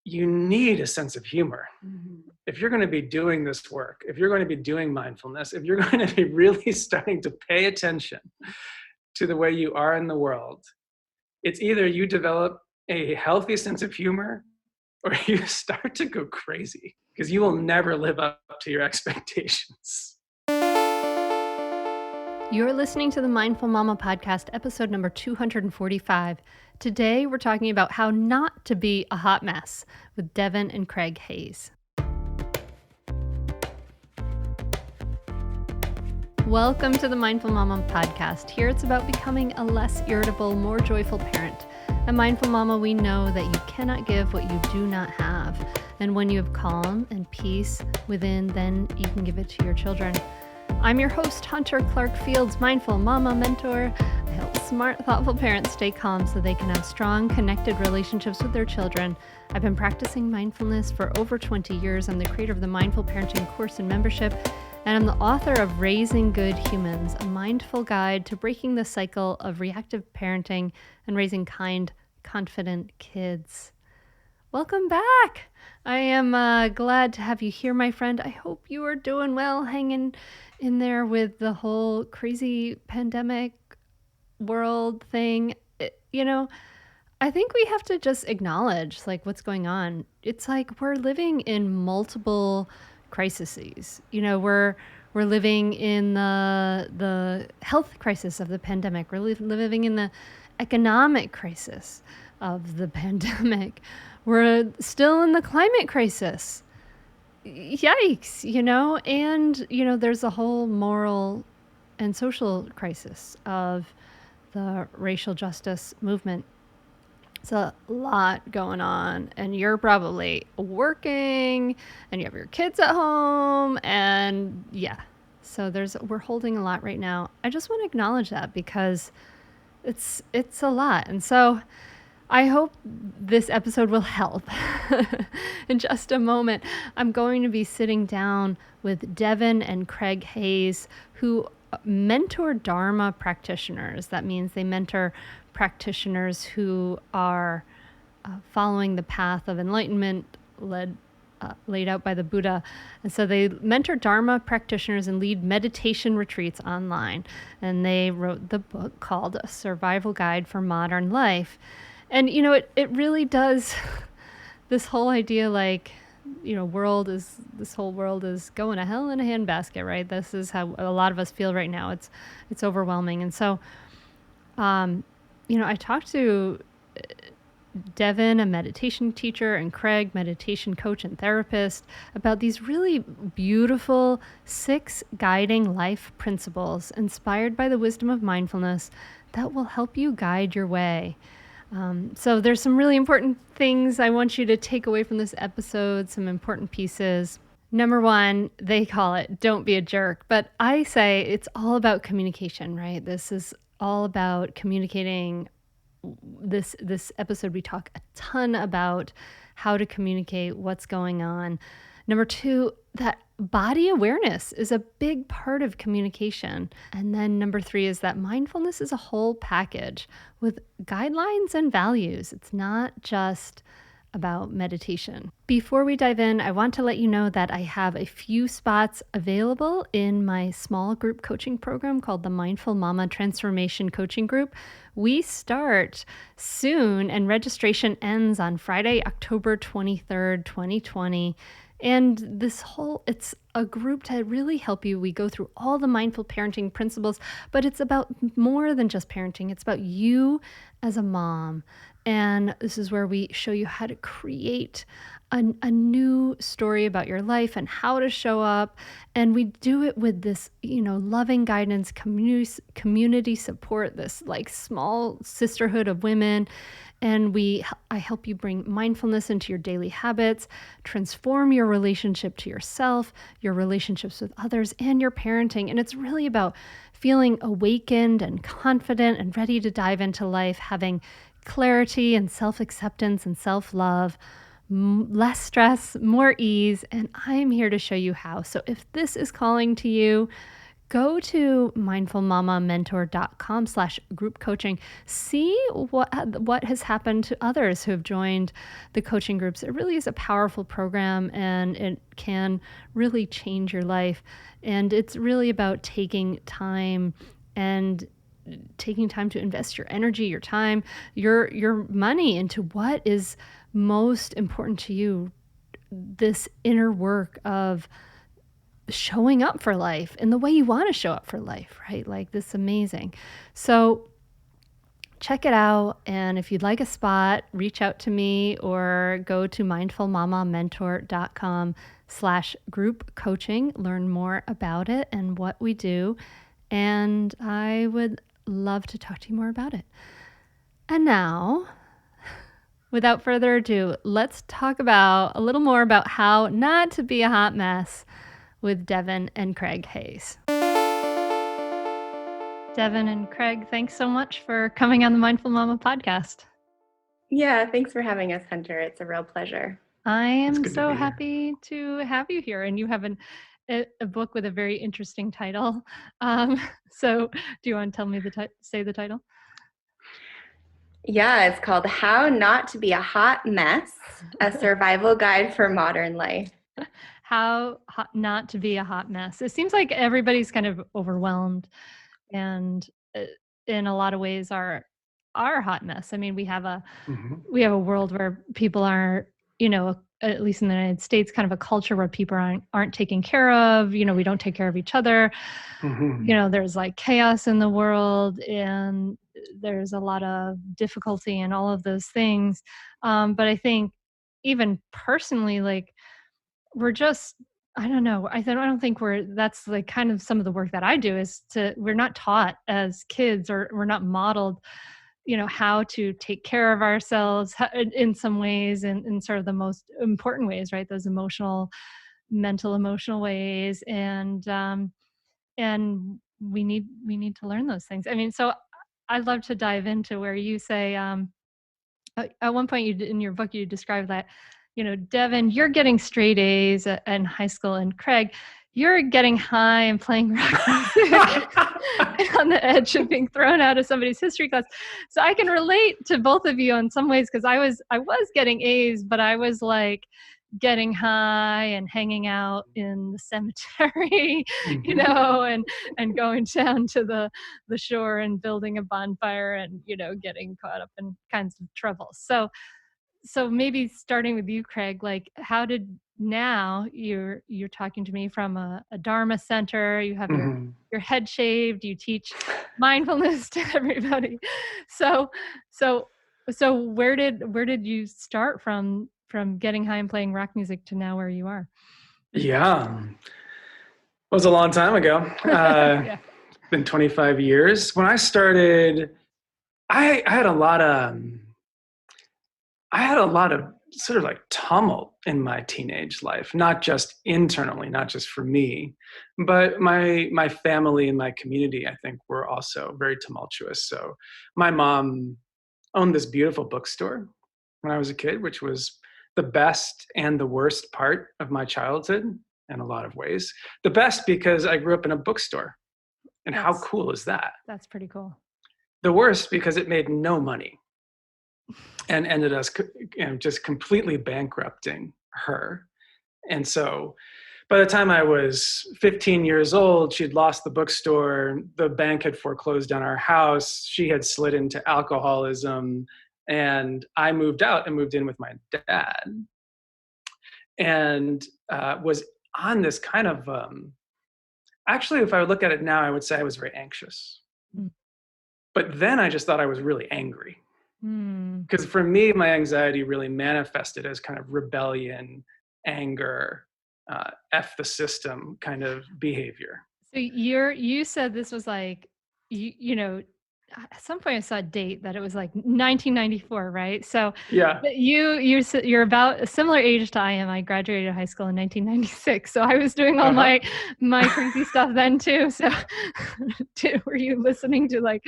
you need a sense of humor. If you're going to be doing this work, if you're going to be doing mindfulness, if you're going to be really starting to pay attention to the way you are in the world, it's either you develop a healthy sense of humor or you start to go crazy, because you will never live up to your expectations. You're listening to the Mindful Mama podcast, episode number 245. Today, we're talking about how not to be a hot mess with Devon and Craig Hase. Welcome to the Mindful Mama podcast. Here it's about becoming a less irritable, more joyful parent. At Mindful Mama, we know that you cannot give what you do not have. And when you have calm and peace within, then you can give it to your children. I'm your host, Hunter Clarke-FIELDS, Mindful Mama mentor. I help smart, thoughtful parents stay calm so they can have strong, connected relationships with their children. I've been practicing mindfulness for over 20 years. I'm the creator of the Mindful Parenting course and membership, and I'm the author of Raising Good Humans, a mindful guide to breaking the cycle of reactive parenting and raising kind, confident kids. Welcome back. I am glad to have you here, my friend. I hope you are doing well, hanging in there with the whole crazy pandemic world thing. I think we have to just acknowledge what's going on. It's like we're living in multiple crises. We're living in the health crisis of the pandemic. We're living in the economic crisis of the pandemic. We're still in the climate crisis. Yikes, and, there's a whole moral and social crisis of the racial justice movement. It's a lot going on, and you're probably working and you have your kids at home, and so we're holding a lot right now. I just want to acknowledge that because it's a lot. And so I hope this episode will help. In just a moment, I'm going to be sitting down with Devon and Craig Hase, who mentor dharma practitioners. That means they mentor practitioners who are following the path of enlightenment laid out by the Buddha. And so they mentor dharma practitioners and lead meditation retreats online. And they wrote the book called A Survival Guide for Modern Life. And, it really does this whole idea this whole world is going to hell in a handbasket, right? This is how a lot of us feel right now. It's overwhelming. And so, I talked to Devon, a meditation teacher, and Craig, meditation coach and therapist, about these really beautiful 6 guiding life principles inspired by the wisdom of mindfulness that will help you guide your way. So there's some really important things I want you to take away from this episode, some important pieces. Number 1, they call it don't be a jerk, but I say it's all about communication, right? This is all about communicating. This episode, we talk a ton about how to communicate, what's going on. Number 2, that body awareness is a big part of communication. And then number 3 is that mindfulness is a whole package with guidelines and values. It's not just about meditation. Before we dive in, I want to let you know that I have a few spots available in my small group coaching program called the Mindful Mama Transformation Coaching Group. We start soon, and registration ends on Friday, October 23rd, 2020. And it's a group to really help you. We go through all the mindful parenting principles, but it's about more than just parenting. It's about you as a mom. And this is where we show you how to create a new story about your life and how to show up. And we do it with this, loving guidance, community support, this small sisterhood of women. And I help you bring mindfulness into your daily habits, transform your relationship to yourself, your relationships with others, and your parenting. And it's really about feeling awakened and confident and ready to dive into life, having clarity and self-acceptance and self-love, less stress, more ease. And I'm here to show you how. So if this is calling to you, go to mindfulmamamentor.com/group coaching. See what has happened to others who have joined the coaching groups. It really is a powerful program, and it can really change your life. And it's really about taking time to invest your energy, your time, your money into what is most important to you. This inner work of showing up for life in the way you want to show up for life, right? Like, this amazing. So check it out. And if you'd like a spot, reach out to me or go to mindfulmamamentor.com/group coaching. Learn more about it and what we do. And I would love to talk to you more about it. And now, without further ado, let's talk about a little more about how not to be a hot mess with Devon and Craig Hase. Devon and Craig, thanks so much for coming on the Mindful Mama podcast. Yeah, thanks for having us, Hunter. It's a real pleasure. I am so happy to have you here. And you have a book with a very interesting title. So do you want to tell me say the title? Yeah, it's called How Not to Be a Hot Mess, a Survival Guide for Modern Life. How not to be a hot mess. It seems like everybody's kind of overwhelmed, and in a lot of ways are a hot mess. I mean, we have a world where people are, at least in the United States, kind of a culture where people aren't taken care of. We don't take care of each other. There's like chaos in the world, and there's a lot of difficulty and all of those things. But I think even personally, like, we're just, I don't know. I don't think that's like kind of some of the work that I do we're not taught as kids, or we're not modeled, how to take care of ourselves in some ways, and in sort of the most important ways, right? Those mental, emotional ways. And we need to learn those things. I mean, so I'd love to dive into where you say, at one point in your book, you described that, Devon, you're getting straight A's in high school, and Craig, you're getting high and playing rock music on the edge of being thrown out of somebody's history class. So I can relate to both of you in some ways, because I was getting A's, but I was like getting high and hanging out in the cemetery, and going down to the shore and building a bonfire and, getting caught up in kinds of trouble. So maybe starting with you, Craig, like, how did, now you're talking to me from a dharma center, you have your head shaved, you teach mindfulness to everybody. So where did you start from getting high and playing rock music to now where you are? Yeah, it was a long time ago. Yeah. It's been 25 years. When I started, I had a lot of sort of like tumult in my teenage life, not just internally, not just for me, but my family and my community, I think, were also very tumultuous. So my mom owned this beautiful bookstore when I was a kid, which was the best and the worst part of my childhood in a lot of ways. The best because I grew up in a bookstore. And how cool is that? That's pretty cool. The worst because it made no money and ended us just completely bankrupting her. And so by the time I was 15 years old, she'd lost the bookstore, the bank had foreclosed on our house, she had slid into alcoholism, and I moved out and moved in with my dad, and was on this kind of, actually, if I would look at it now, I would say I was very anxious. But then I just thought I was really angry. Because for me, my anxiety really manifested as kind of rebellion, anger, F the system kind of behavior. So you said this was like, at some point I saw a date that it was like 1994, right? So yeah, you're about a similar age to I am. I graduated high school in 1996, so I was doing all my crazy stuff then too. So were you listening to like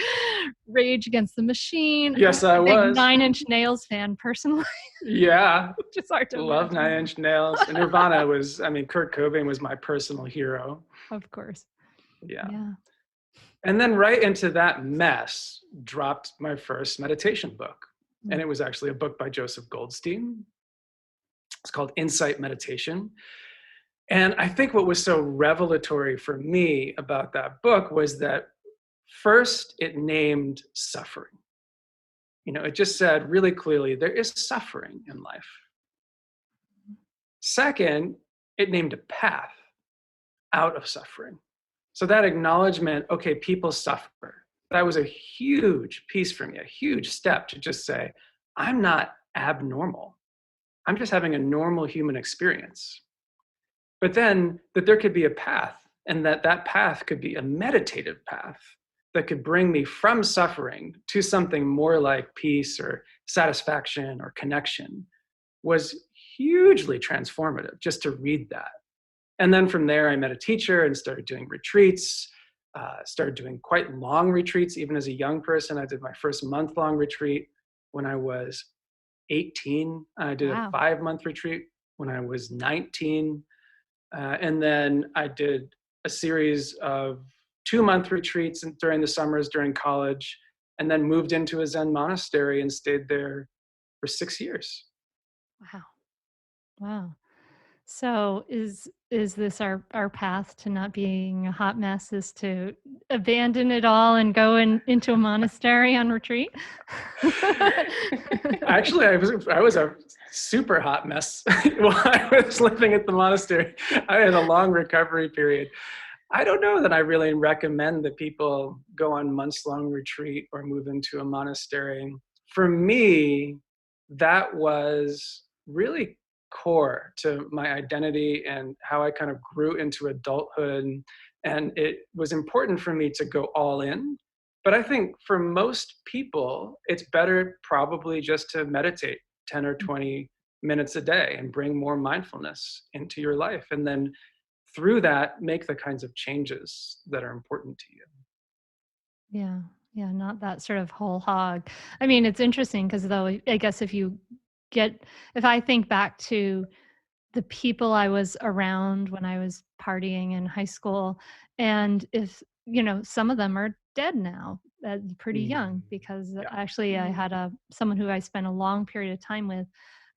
Rage Against the Machine? Yes, I was. 9 Inch Nails fan personally. Yeah, just hard to love 9 Inch Nails. And Nirvana was, Kurt Cobain was my personal hero. Of course. Yeah. Yeah. And then right into that mess dropped my first meditation book. And it was actually a book by Joseph Goldstein. It's called Insight Meditation. And I think what was so revelatory for me about that book was that first it named suffering. You know, it just said really clearly, there is suffering in life. Second, it named a path out of suffering. So that acknowledgement, okay, people suffer. That was a huge piece for me, a huge step to just say, I'm not abnormal. I'm just having a normal human experience. But then that there could be a path, and that path could be a meditative path that could bring me from suffering to something more like peace or satisfaction or connection, was hugely transformative just to read that. And then from there, I met a teacher and started doing retreats, started doing quite long retreats. Even as a young person, I did my first month-long retreat when I was 18. I did a 5-month retreat when I was 19. And then I did a series of 2-month retreats during the summers during college, and then moved into a Zen monastery and stayed there for 6 years. Wow. Wow. So is this our path to not being a hot mess, is to abandon it all and go into a monastery on retreat? Actually, I was a super hot mess while I was living at the monastery. I had a long recovery period. I don't know that I really recommend that people go on months-long retreat or move into a monastery. For me, that was really core to my identity and how I kind of grew into adulthood. And it was important for me to go all in. But I think for most people, it's better probably just to meditate 10 or 20 minutes a day and bring more mindfulness into your life. And then through that, make the kinds of changes that are important to you. Yeah. Yeah. Not that sort of whole hog. I mean, it's interesting because, though, I guess if I think back to the people I was around when I was partying in high school, and if, some of them are dead now, pretty young, because actually I had someone who I spent a long period of time with,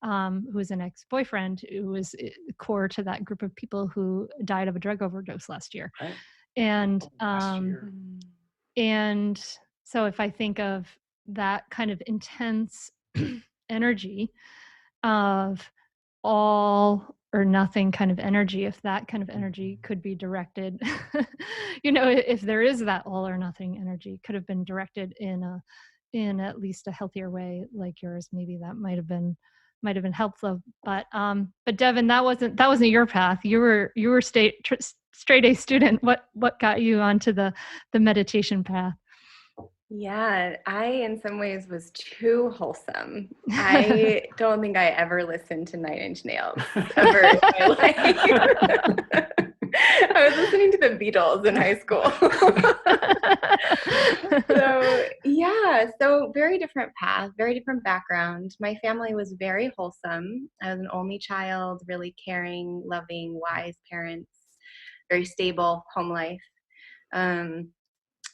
who was an ex-boyfriend, who was core to that group of people who died of a drug overdose last year. Right. And Last year. and so if I think of that kind of intense energy of all or nothing kind of energy, if that kind of energy could be directed, if there is that all or nothing energy, could have been directed in at least a healthier way like yours, maybe that might have been helpful. But Devon, that wasn't your path. You were straight A student. What got you onto the meditation path? Yeah, I in some ways was too wholesome. I don't think I ever listened to Nine Inch Nails ever in my life. I was listening to the Beatles in high school. So very different path, very different background. My family was very wholesome. I was an only child, really caring, loving, wise parents, very stable home life.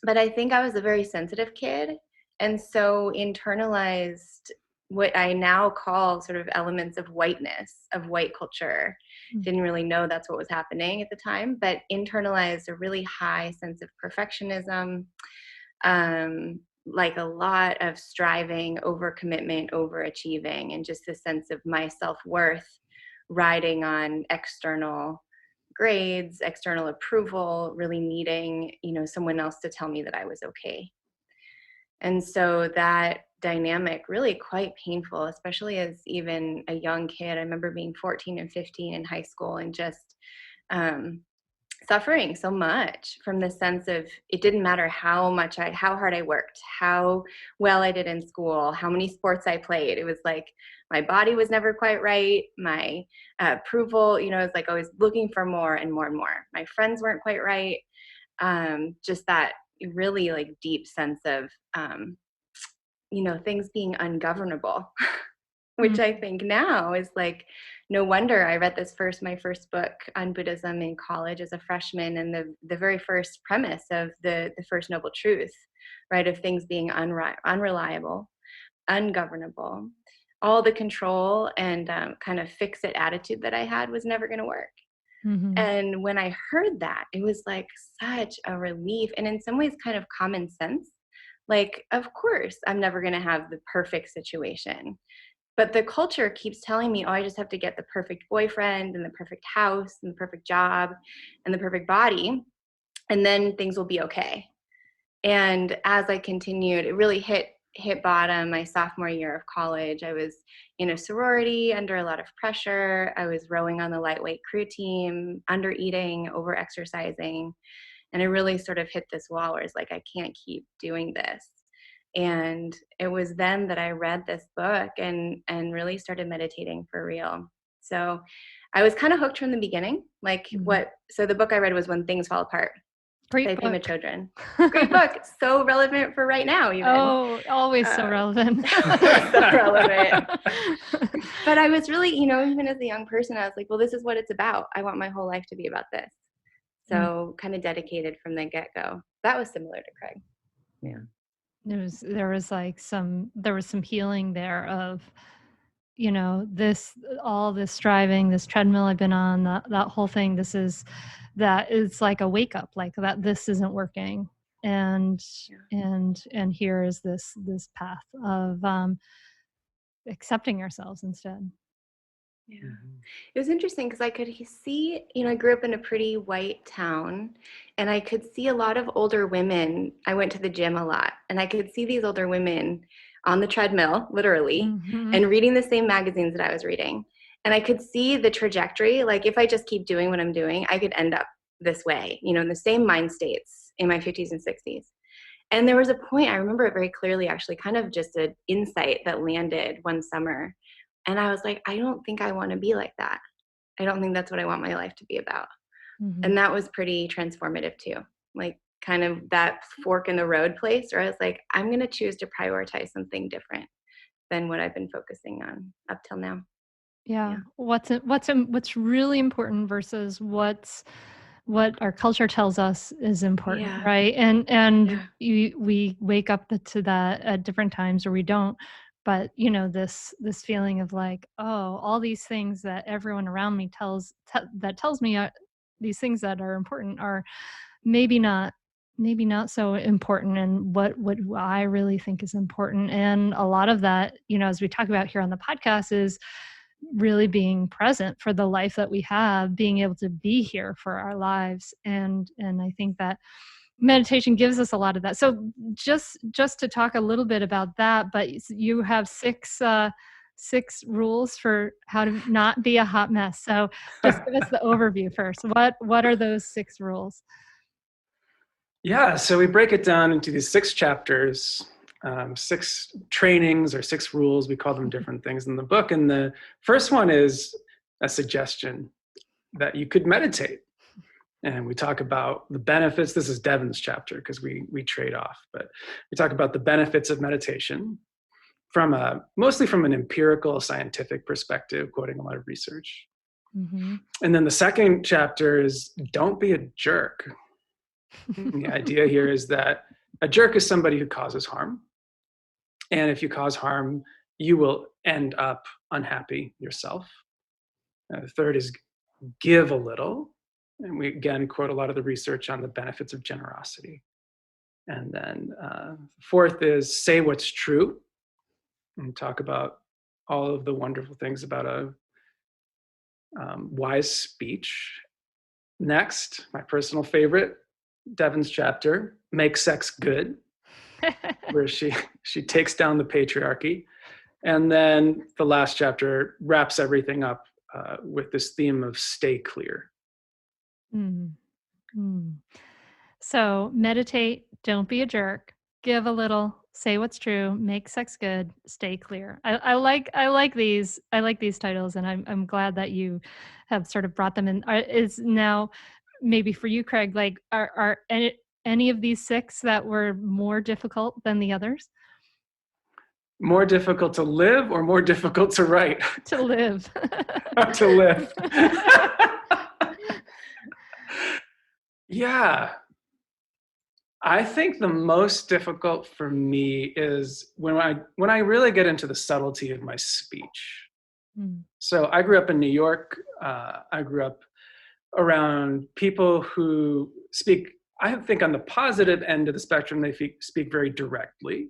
But I think I was a very sensitive kid, and so internalized what I now call sort of elements of whiteness, of white culture. Didn't really know that's what was happening at the time, but internalized a really high sense of perfectionism, like a lot of striving, overcommitment, overachieving, and just a sense of my self-worth riding on external grades, external approval, really needing, someone else to tell me that I was okay. And so that dynamic really quite painful, especially as even a young kid. I remember being 14 and 15 in high school and just suffering so much from the sense of it didn't matter how hard I worked, how well I did in school, how many sports I played. It was like my body was never quite right. My approval, it was like always looking for more and more and more. My friends weren't quite right. Just that really like deep sense of, things being ungovernable which I think now is like, no wonder I read my first book on Buddhism in college as a freshman, and the very first premise of the first noble truth, right, of things being unreliable, ungovernable, all the control and kind of fix-it attitude that I had was never going to work. And when I heard that, it was like such a relief, and in some ways kind of common sense. Like, of course, I'm never going to have the perfect situation. But the culture keeps telling me, oh, I just have to get the perfect boyfriend and the perfect house and the perfect job and the perfect body, and then things will be okay. And as I continued, it really hit bottom my sophomore year of college. I was in a sorority under a lot of pressure. I was rowing on the lightweight crew team, under eating, over exercising. And I really sort of hit this wall where it's like, I can't keep doing this. And it was then that I read this book and really started meditating for real. So I was kind of hooked from the beginning. So the book I read was When Things Fall Apart. Great by book. Pema Chodron. Great book. So relevant for right now, even. Oh, always so relevant. So relevant. But I was really, even as a young person, I was like, well, this is what it's about. I want my whole life to be about this. So kind of dedicated from the get-go. That was similar to Craig. Yeah. There was some healing there of, all this striving, this treadmill I've been on, that whole thing. It's like a wake up, like that this isn't working. And here is this path of accepting ourselves instead. Yeah. It was interesting because I could see, I grew up in a pretty white town, and I could see a lot of older women. I went to the gym a lot, and I could see these older women on the treadmill, literally, and reading the same magazines that I was reading. And I could see the trajectory. Like, if I just keep doing what I'm doing, I could end up this way, in the same mind states in my 50s and 60s. And there was a point, I remember it very clearly, actually, kind of just an insight that landed one summer. And I was like, I don't think I want to be like that. I don't think that's what I want my life to be about. And that was pretty transformative too. Like, kind of that fork in the road place where I was like, I'm going to choose to prioritize something different than what I've been focusing on up till now. Yeah. What's really important versus what our culture tells us is important, right? And we wake up to that at different times, or we don't. But this feeling of like, oh, all these things that everyone around me tells me these things that are important are maybe not so important, and what do I really think is important. And a lot of that, as we talk about here on the podcast, is really being present for the life that we have, being able to be here for our lives. And I think that meditation gives us a lot of that. So just to talk a little bit about that, but you have six rules for how to not be a hot mess. So just give us the overview first. What are those 6 rules? Yeah, so we break it down into these 6 chapters, 6 trainings or 6 rules. We call them different things in the book. And the first one is a suggestion that you could meditate. And we talk about the benefits. This is Devon's chapter because we trade off, but we talk about the benefits of meditation mostly from an empirical scientific perspective, quoting a lot of research. And then the second chapter is don't be a jerk. The idea here is that a jerk is somebody who causes harm. And if you cause harm, you will end up unhappy yourself. The third is give a little. And we, again, quote a lot of the research on the benefits of generosity. And then fourth is say what's true, and talk about all of the wonderful things about a wise speech. Next, my personal favorite, Devon's chapter, Make Sex Good, where she takes down the patriarchy. And then the last chapter wraps everything up with this theme of stay clear. So meditate, don't be a jerk, give a little, say what's true, make sex good, stay clear. I like these titles, and I'm glad that you have sort of brought them in. Is now maybe for you, Craig, like are any of these 6 that were more difficult than the others? More difficult to live or more difficult to write? To live. To live. Yeah. I think the most difficult for me is when I really get into the subtlety of my speech. Mm. So I grew up in New York. I grew up around people who speak, I think on the positive end of the spectrum, they speak very directly.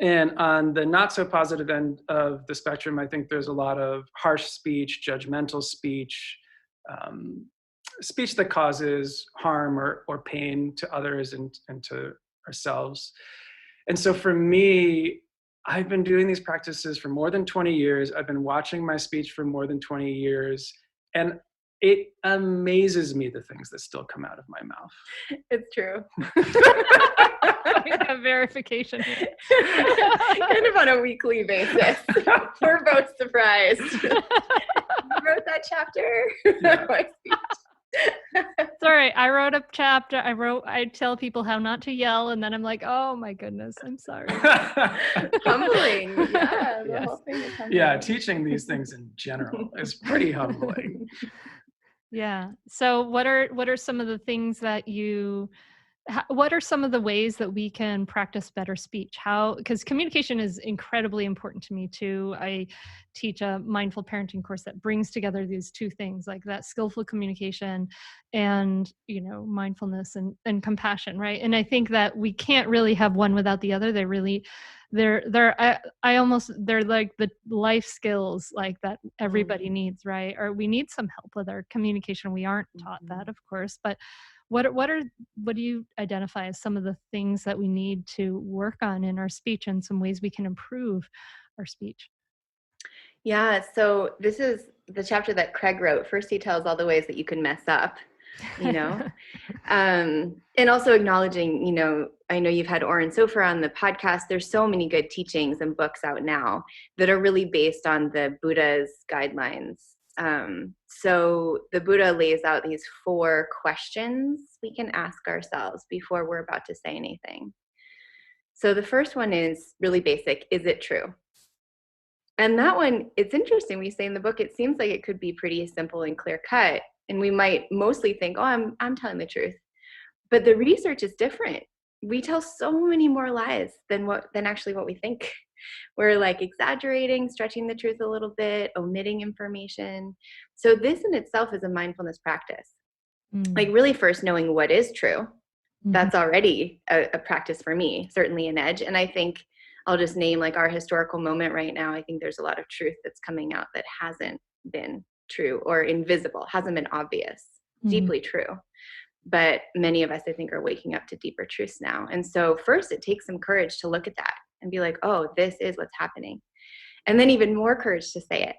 And on the not so positive end of the spectrum, I think there's a lot of harsh speech, judgmental speech, speech that causes harm or pain to others and to ourselves. And so for me, I've been doing these practices for more than 20 years. I've been watching my speech for more than 20 years. And it amazes me the things that still come out of my mouth. It's true. We have verification here. Kind of on a weekly basis. We're both surprised. You wrote that chapter? Yeah. My speech. It's all right. I wrote a chapter. I tell people how not to yell, and then I'm like, oh my goodness, I'm sorry. Humbling. Yeah, the Yes. whole thing is humbling. Yeah, teaching these things in general is pretty humbling. Yeah. So what are some of the things that what are some of the ways that we can practice better speech? Because communication is incredibly important to me too. I teach a mindful parenting course that brings together these two things, like that skillful communication and, mindfulness and compassion, right? And I think that we can't really have one without the other. They're like the life skills like that everybody needs, right? Or we need some help with our communication. We aren't taught that, of course, but what do you identify as some of the things that we need to work on in our speech and some ways we can improve our speech? Yeah, so this is the chapter that Craig wrote. First, he tells all the ways that you can mess up, and also acknowledging, I know you've had Oren Sofer on the podcast. There's so many good teachings and books out now that are really based on the Buddha's guidelines. So the Buddha lays out these 4 questions we can ask ourselves before we're about to say anything. So the first one is really basic. Is it true? And that one, it's interesting. We say in the book, it seems like it could be pretty simple and clear cut. And we might mostly think, oh, I'm telling the truth. But the research is different. We tell so many more lies than actually what we think. We're like exaggerating, stretching the truth a little bit, omitting information. So this in itself is a mindfulness practice. Like really first knowing what is true. That's already a practice for me, certainly an edge. And I think I'll just name like our historical moment right now. I think there's a lot of truth that's coming out that hasn't been true or invisible, hasn't been obvious, deeply true. But many of us, I think, are waking up to deeper truths now. And so first it takes some courage to look at that and be like, oh, this is what's happening. And then even more courage to say it,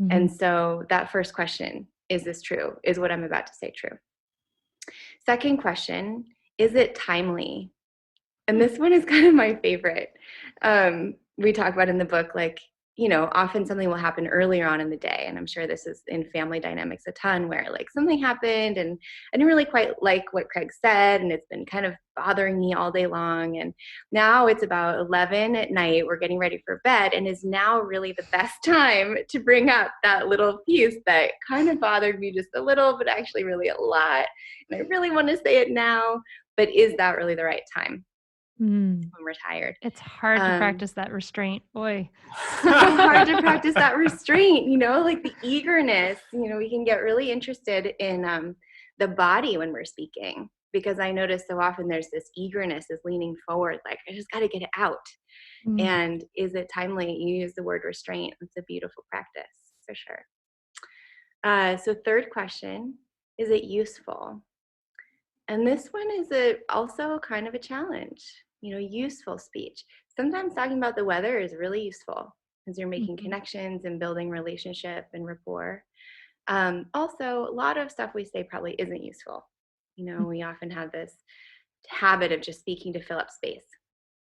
And so that first question, is this true? Is what I'm about to say true? Second question, is it timely? And this one is kind of my favorite. We talk about in the book, like, often something will happen earlier on in the day. And I'm sure this is in family dynamics a ton where like something happened and I didn't really quite like what Craig said. And it's been kind of bothering me all day long. And now it's about 11 at night. We're getting ready for bed and is now really the best time to bring up that little piece that kind of bothered me just a little, but actually really a lot. And I really want to say it now, but is that really the right time? When we're tired. It's hard to practice that restraint. Boy. So hard to practice that restraint, like the eagerness, we can get really interested in the body when we're speaking, because I notice so often there's this eagerness is leaning forward, like, I just got to get it out. And is it timely? You use the word restraint. It's a beautiful practice for sure. So third question, is it useful? And this one is also kind of a challenge. Useful speech. Sometimes talking about the weather is really useful because you're making connections and building relationship and rapport. Also, a lot of stuff we say probably isn't useful. We often have this habit of just speaking to fill up space.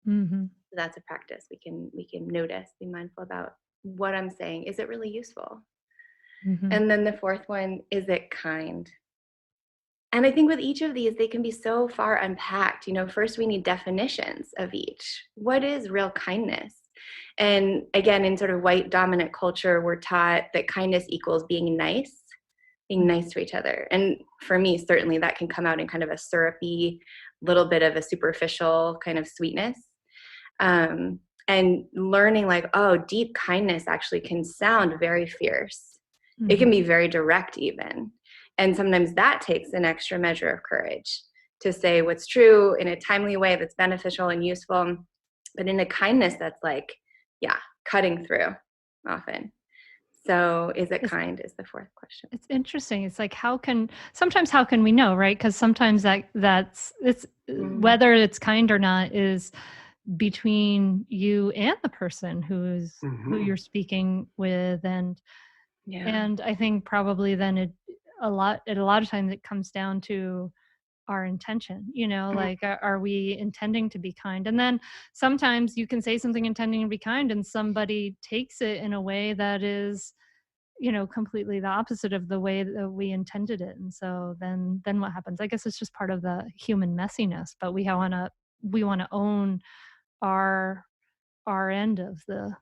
So that's a practice we can notice, be mindful about what I'm saying. Is it really useful? And then the fourth one, is it kind? And I think with each of these, they can be so far unpacked. First we need definitions of each. What is real kindness? And again, in sort of white dominant culture, we're taught that kindness equals being nice to each other. And for me, certainly that can come out in kind of a syrupy, little bit of a superficial kind of sweetness. And learning like, oh, deep kindness actually can sound very fierce. It can be very direct even. And sometimes that takes an extra measure of courage to say what's true in a timely way that's beneficial and useful, but in a kindness that's like, cutting through often. So is it kind is the fourth question. It's interesting. It's like, how can we know, right? Because sometimes it's whether it's kind or not is between you and the person who you're speaking with. And I think probably then a lot of times it comes down to our intention, like, are we intending to be kind? And then sometimes you can say something intending to be kind and somebody takes it in a way that is, completely the opposite of the way that we intended it. And so then what happens? I guess it's just part of the human messiness, but we want to own our end of the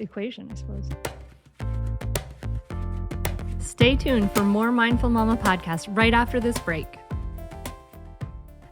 equation, I suppose. Stay tuned for more Mindful Mama podcast right after this break.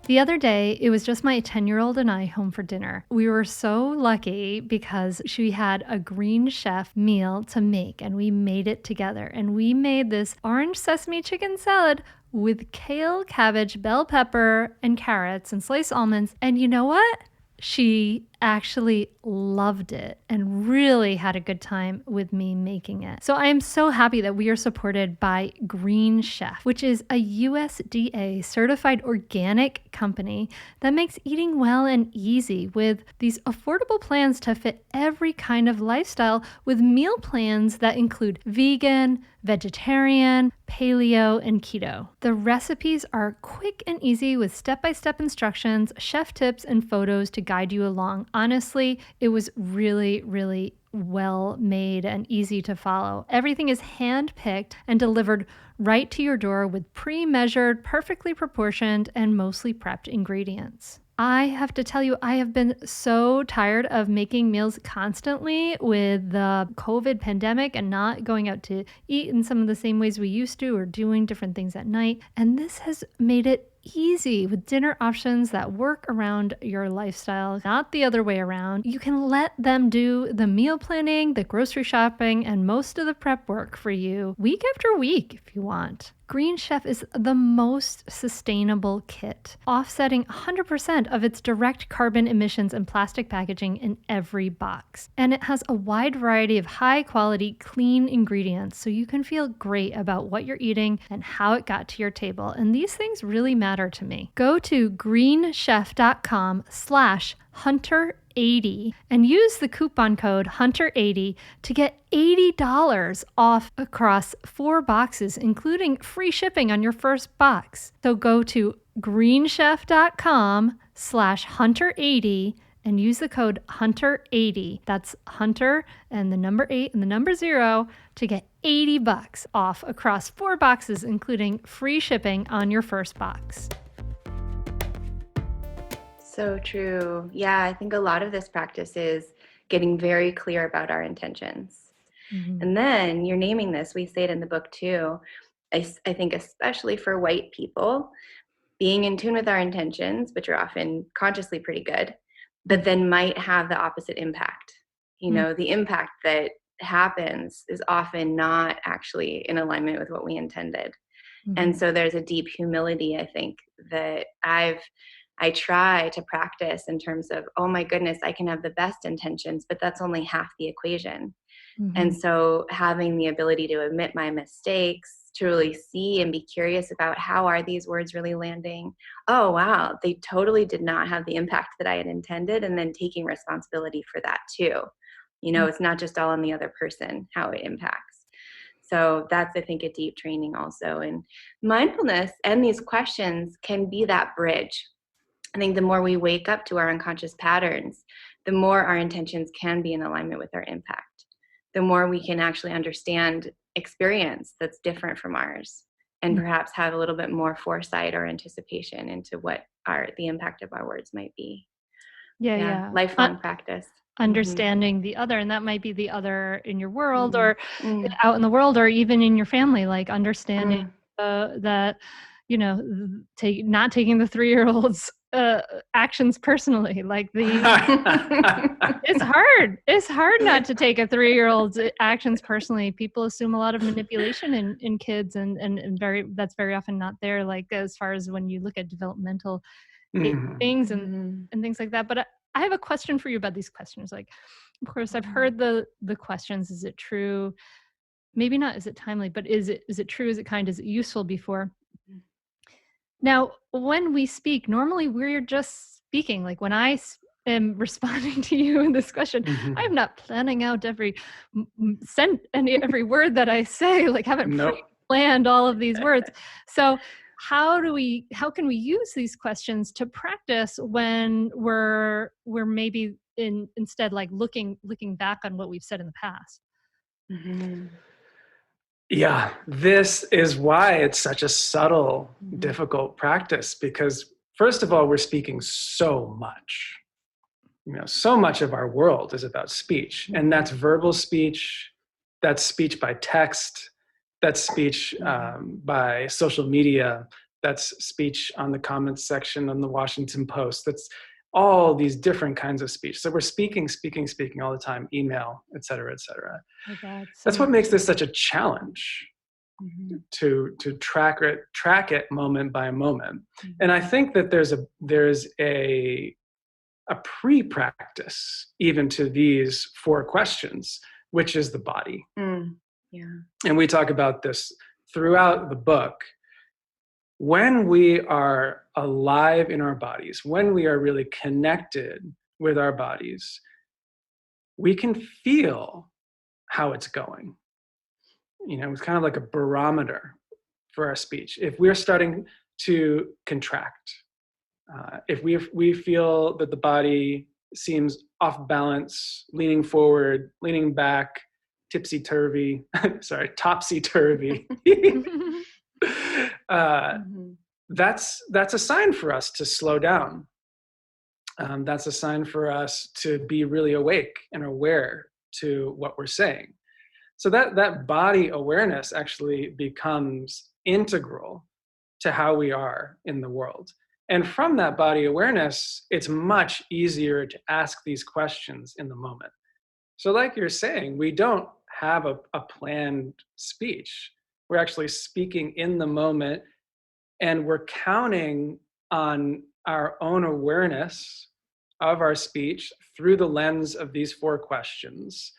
The other day, it was just my 10-year-old and I home for dinner. We were so lucky because she had a Green Chef meal to make, and we made it together. And we made this orange sesame chicken salad with kale, cabbage, bell pepper, and carrots, and sliced almonds. And you know what? She actually loved it and really had a good time with me making it. So I am so happy that we are supported by Green Chef, which is a USDA certified organic company that makes eating well and easy with these affordable plans to fit every kind of lifestyle, with meal plans that include vegan, vegetarian, paleo, and keto. The recipes are quick and easy with step-by-step instructions, chef tips, and photos to guide you along. Honestly, it was really, really well made and easy to follow. Everything is hand-picked and delivered right to your door with pre-measured, perfectly proportioned, and mostly prepped ingredients. I have to tell you, I have been so tired of making meals constantly with the COVID pandemic and not going out to eat in some of the same ways we used to, or doing different things at night. And this has made it easy with dinner options that work around your lifestyle, not the other way around. You can let them do the meal planning, the grocery shopping, and most of the prep work for you week after week if you want. Green Chef is the most sustainable kit, offsetting 100% of its direct carbon emissions and plastic packaging in every box. And it has a wide variety of high-quality, clean ingredients, so you can feel great about what you're eating and how it got to your table. And these things really matter to me. Go to greenchef.com/hunter80 and use the coupon code HUNTER80 to get $80 off across 4 boxes, including free shipping on your first box. So go to greenchef.com/hunter80 and use the code HUNTER80. That's Hunter and the number 8 and the number 0 to get $80 off across 4 boxes, including free shipping on your first box. So true. Yeah, I think a lot of this practice is getting very clear about our intentions. And then you're naming this, we say it in the book too, I think especially for white people, being in tune with our intentions, which are often consciously pretty good, but then might have the opposite impact. The impact that happens is often not actually in alignment with what we intended. And so there's a deep humility, I think, that I try to practice in terms of, oh my goodness, I can have the best intentions, but that's only half the equation. And so having the ability to admit my mistakes, to really see and be curious about, how are these words really landing? Oh, wow, they totally did not have the impact that I had intended. And then taking responsibility for that too. It's not just all on the other person, how it impacts. So that's, I think, a deep training also. And mindfulness and these questions can be that bridge. I think the more we wake up to our unconscious patterns, the more our intentions can be in alignment with our impact. The more we can actually understand experience that's different from ours, and perhaps have a little bit more foresight or anticipation into what the impact of our words might be. Yeah. Lifelong practice. Understanding the other, and that might be the other in your world or Mm. out in the world or even in your family, like understanding that, not taking the 3-year-old's actions personally. Like it's hard not to take a 3-year-old's actions personally. People assume a lot of manipulation in kids, and that's very often not there, like as far as when you look at developmental things and things like that. But I have a question for you about these questions. Like, of course, I've heard the questions. Is it true? Maybe not. Is it timely? But is it true? Is it kind? Is it useful? Before. Now, when we speak, normally we're just speaking. Like when I am responding to you in this question, I'm not planning out every word that I say. Like haven't planned all of these words. So how can we use these questions to practice when we're maybe instead like looking back on what we've said in the past? Yeah, this is why it's such a subtle, difficult practice, because first of all, we're speaking so much. So much of our world is about speech, and that's verbal speech, that's speech by text, that's speech by social media, that's speech on the comments section on the Washington Post, that's all these different kinds of speech. So we're speaking all the time, email, et cetera, et cetera. That's what makes this such a challenge to track it moment by moment. And I think that there's a pre-practice even to these 4 questions, which is the body. And we talk about this throughout the book. When we are alive in our bodies, when we are really connected with our bodies, we can feel how it's going. It's kind of like a barometer for our speech. If we're starting to contract, if we feel that the body seems off balance, leaning forward, leaning back, topsy-turvy, that's a sign for us to slow down. That's a sign for us to be really awake and aware to what we're saying. So that body awareness actually becomes integral to how we are in the world. And from that body awareness, it's much easier to ask these questions in the moment. So like you're saying, we don't have a planned speech. We're actually speaking in the moment, and we're counting on our own awareness of our speech through the lens of these 4 questions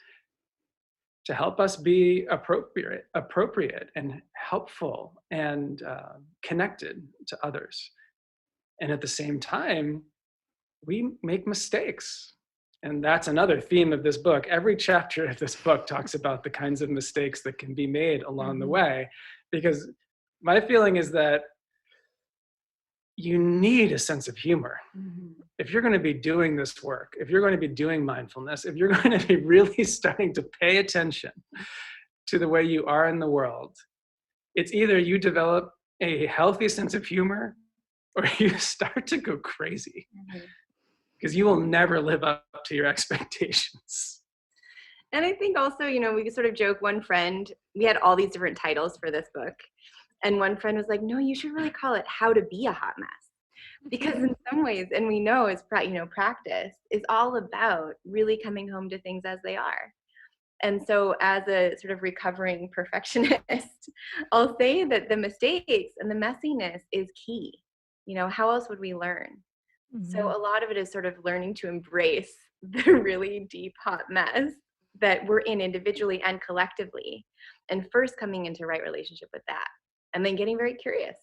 to help us be appropriate and helpful and connected to others. And at the same time, we make mistakes. And that's another theme of this book. Every chapter of this book talks about the kinds of mistakes that can be made along the way, because my feeling is that you need a sense of humor. If you're going to be doing this work, if you're going to be doing mindfulness, if you're going to be really starting to pay attention to the way you are in the world, it's either you develop a healthy sense of humor or you start to go crazy, because you will never live up to your expectations. And I think also, we sort of joke, one friend, we had all these different titles for this book. And one friend was like, no, you should really call it How to Be a Hot Mess. Because in some ways, and we know it's practice is all about really coming home to things as they are. And so as a sort of recovering perfectionist, I'll say that the mistakes and the messiness is key. How else would we learn? So a lot of it is sort of learning to embrace the really deep, hot mess that we're in individually and collectively, and first coming into right relationship with that, and then getting very curious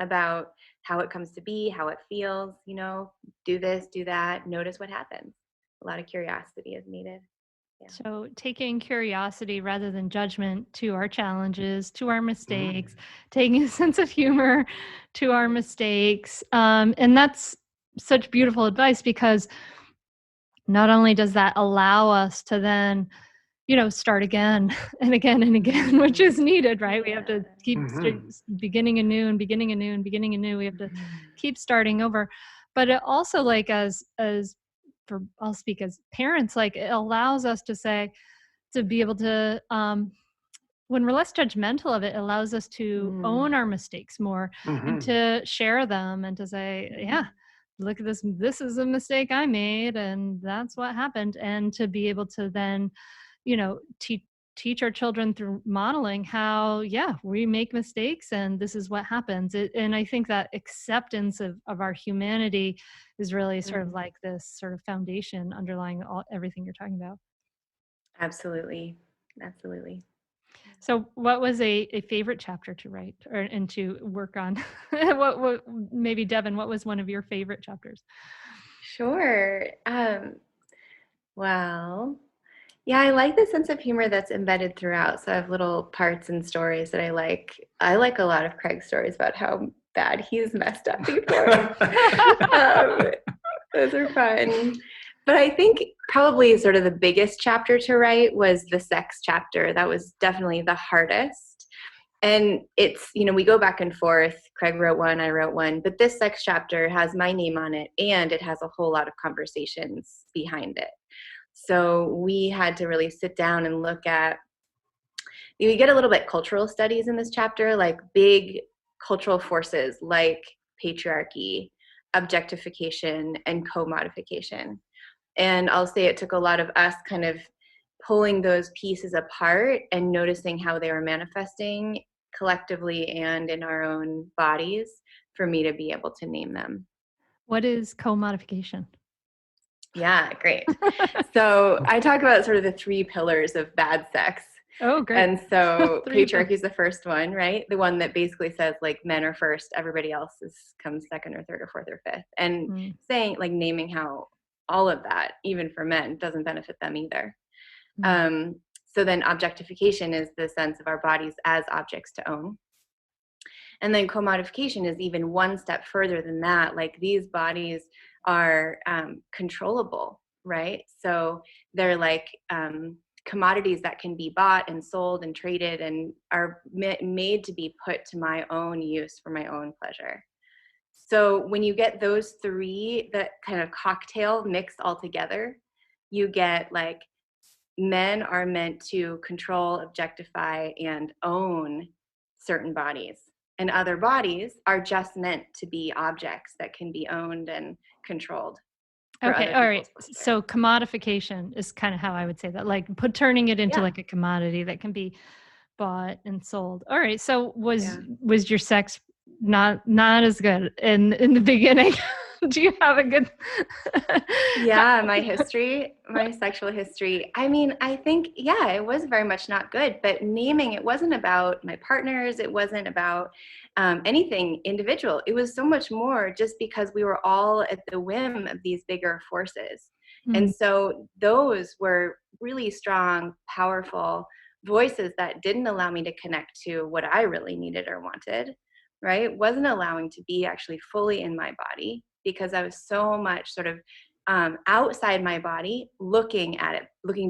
about how it comes to be, how it feels, do this, do that, notice what happens. A lot of curiosity is needed. Yeah. So taking curiosity rather than judgment to our challenges, to our mistakes, taking a sense of humor to our mistakes. And that's such beautiful advice, because not only does that allow us to then start again and again and again, which is needed, right? We have to keep beginning anew and beginning anew and beginning anew. We have to keep starting over. But it also, like, I'll speak as parents, like, it allows us to be able to, when we're less judgmental of it, it allows us to own our mistakes more and to share them and to say, yeah, look at this. This is a mistake I made, and that's what happened. And to be able to then, teach our children through modeling how, we make mistakes and this is what happens. And I think that acceptance of our humanity is really sort of like this sort of foundation underlying everything you're talking about. Absolutely. Absolutely. So what was a favorite chapter to write and to work on? what maybe Devon, what was one of your favorite chapters? Sure. Well, yeah, I like the sense of humor that's embedded throughout. So I have little parts and stories that I like. I like a lot of Craig's stories about how bad he's messed up before. Those are fun. But I think probably sort of the biggest chapter to write was the sex chapter. That was definitely the hardest. And it's, we go back and forth. Craig wrote one, I wrote one. But this sex chapter has my name on it, and it has a whole lot of conversations behind it. So we had to really sit down and look at, we get a little bit cultural studies in this chapter, like big cultural forces like patriarchy, objectification, and commodification. And I'll say it took a lot of us kind of pulling those pieces apart and noticing how they were manifesting collectively and in our own bodies for me to be able to name them. What is commodification? Yeah, great. So I talk about sort of the 3 pillars of bad sex. Oh, great. And so patriarchy is the first one, right? The one that basically says, like, men are first, everybody else comes second or third or fourth or fifth. And saying, like, naming how all of that, even for men, doesn't benefit them either. So then objectification is the sense of our bodies as objects to own. And then commodification is even one step further than that. Like, these bodies are controllable, right? So they're like commodities that can be bought and sold and traded and are made to be put to my own use for my own pleasure. So when you get those 3, that kind of cocktail mixed all together, you get, like, men are meant to control, objectify, and own certain bodies. And other bodies are just meant to be objects that can be owned and controlled. Okay, all right. So commodification is kind of how I would say that, like turning it into like a commodity that can be bought and sold. All right. So was your sex not as good in the beginning? Do you have a good my history, my sexual history, I mean, I think it was very much not good, but naming it wasn't about my partners, it wasn't about anything individual. It was so much more just because we were all at the whim of these bigger forces. And so those were really strong, powerful voices that didn't allow me to connect to what I really needed or wanted, right? Wasn't allowing to be actually fully in my body, because I was so much sort of outside my body, looking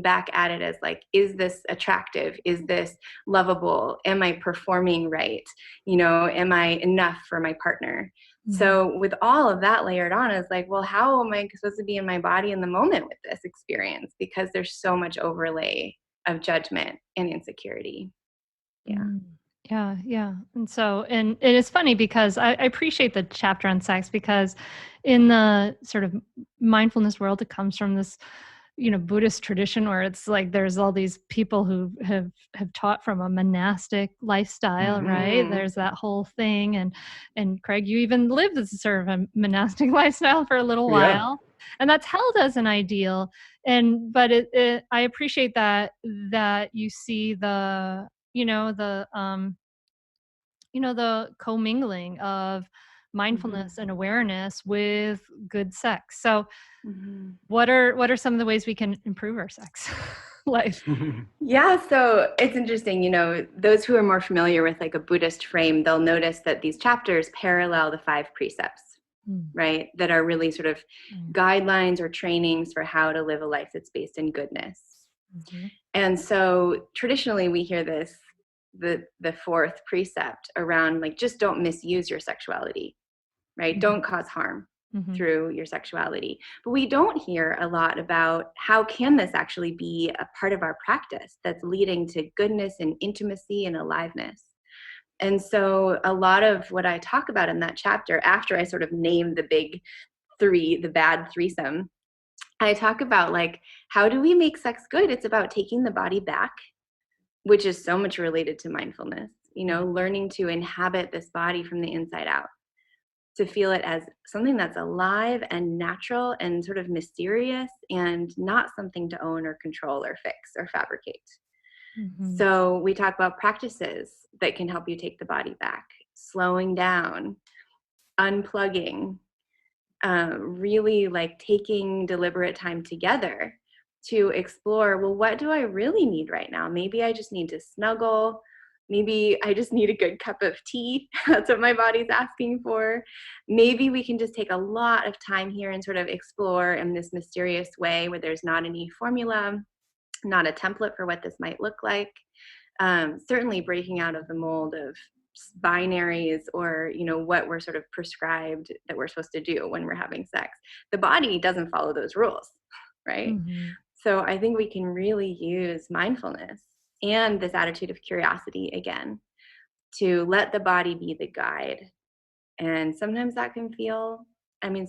back at it as, like, is this attractive? Is this lovable? Am I performing right? Am I enough for my partner? So with all of that layered on, it's like, well, how am I supposed to be in my body in the moment with this experience? Because there's so much overlay of judgment and insecurity. Yeah. And so, and it's funny because I appreciate the chapter on sex, because in the sort of mindfulness world, it comes from this, Buddhist tradition where it's like there's all these people who have taught from a monastic lifestyle, right? There's that whole thing. And Craig, you even lived as sort of a monastic lifestyle for a little while. And that's held as an ideal. But I appreciate that you see the the commingling of mindfulness and awareness with good sex. So what are some of the ways we can improve our sex life? So it's interesting, those who are more familiar with, like, a Buddhist frame, they'll notice that these chapters parallel the 5 precepts, right? That are really sort of guidelines or trainings for how to live a life that's based in goodness. Mm-hmm. And so traditionally we hear this, the fourth precept around like, just don't misuse your sexuality, right? Mm-hmm. Don't cause harm Mm-hmm. through your sexuality. But we don't hear a lot about how can this actually be a part of our practice that's leading to goodness and intimacy and aliveness. And so a lot of what I talk about in that chapter, after I sort of name the big three, the bad threesome, I talk about like, how do we make sex good? It's about taking the body back, which is so much related to mindfulness, learning to inhabit this body from the inside out, to feel it as something that's alive and natural and sort of mysterious and not something to own or control or fix or fabricate. Mm-hmm. So we talk about practices that can help you take the body back, slowing down, unplugging, really like taking deliberate time together to explore, well, what do I really need right now? Maybe I just need to snuggle. Maybe I just need a good cup of tea. That's what my body's asking for. Maybe we can just take a lot of time here and sort of explore in this mysterious way where there's not any formula, not a template for what this might look like. Certainly breaking out of the mold of binaries or, what we're sort of prescribed that we're supposed to do when we're having sex. The body doesn't follow those rules, right? Mm-hmm. So I think we can really use mindfulness and this attitude of curiosity again to let the body be the guide. And sometimes that can feel,